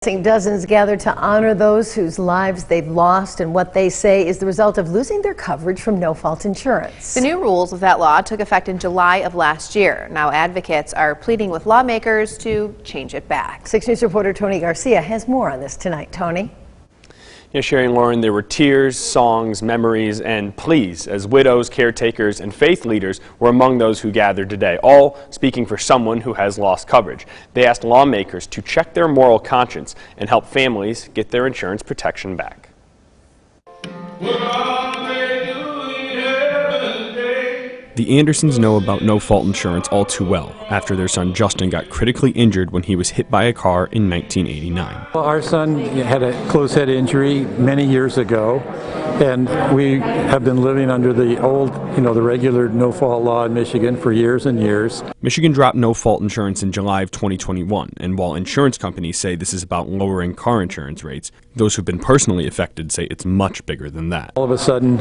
Dozens gathered to honor those whose lives they've lost and what they say is the result of losing their coverage from no-fault insurance. The new rules of that law took effect in July of last year. Now advocates are pleading with lawmakers to change it back. 6 News reporter Tony Garcia has more on this tonight. Tony? Yeah, Sherry and Lauren, there were tears, songs, memories, and pleas as widows, caretakers, and faith leaders were among those who gathered today, all speaking for someone who has lost coverage. They asked lawmakers to check their moral conscience and help families get their insurance protection back. The Andersons know about no-fault insurance all too well after their son Justin got critically injured when he was hit by a car in 1989. Well, our son had a closed head injury many years ago, and we have been living under the old, the regular no-fault law in Michigan for years and years. Michigan dropped no-fault insurance in July of 2021, and while insurance companies say this is about lowering car insurance rates, those who've been personally affected say it's much bigger than that. All of a sudden,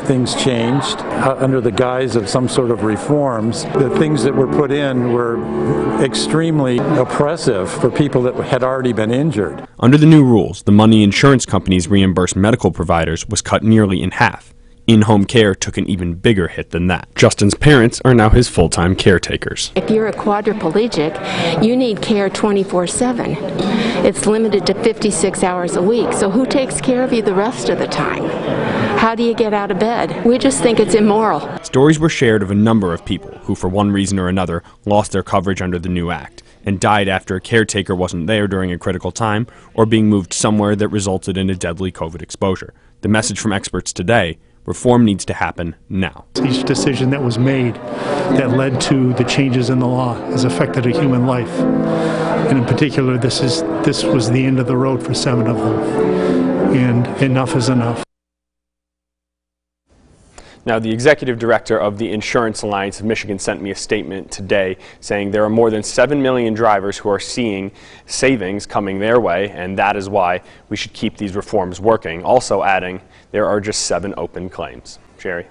things changed under the guise of some sort of reforms. The things that were put in were extremely oppressive for people that had already been injured. Under the new rules, the money insurance companies reimburse medical providers was cut nearly in half. In-home care took an even bigger hit than that. Justin's parents are now his full-time caretakers. If you're a quadriplegic, you need care 24/7. It's limited to 56 hours a week, so who takes care of you the rest of the time? How do you get out of bed? We just think it's immoral. Stories were shared of a number of people who, for one reason or another, lost their coverage under the new act and died after a caretaker wasn't there during a critical time or being moved somewhere that resulted in a deadly COVID exposure. The message from experts today: reform needs to happen now. Each decision that was made that led to the changes in the law has affected a human life. And in particular, this was the end of the road for 7 of them. And enough is enough. Now, the executive director of the Insurance Alliance of Michigan sent me a statement today saying there are more than 7 million drivers who are seeing savings coming their way, and that is why we should keep these reforms working. Also adding, there are just 7 open claims. Sherry?